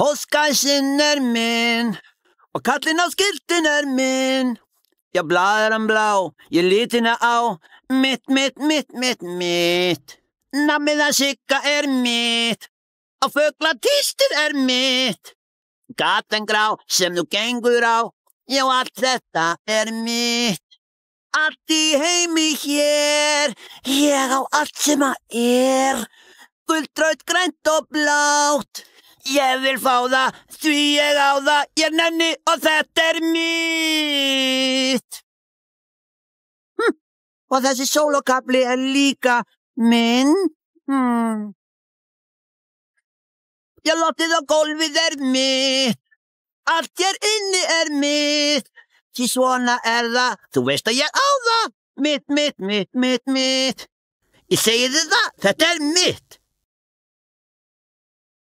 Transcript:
Påskansen min, og kallinn á skiltin minn. Já, blað hann blá, ég litina á, mitt. Nammið að Sigga mitt, á fugla tístir mitt. Gatan grá sem þú gengur á, já, allt þetta mitt. Allt í heimi hér, ég á allt sem gult, rautt, grænt og blátt. Ég vil fá það, því ég á það, ég nenni og þetta mitt. Og þessi sólokafli líka minn. Ég loftið á gólfið mitt, allt hér inni mitt. Því svona það, þú veist að ég á það, mitt. Ég segi þér það, þetta mitt.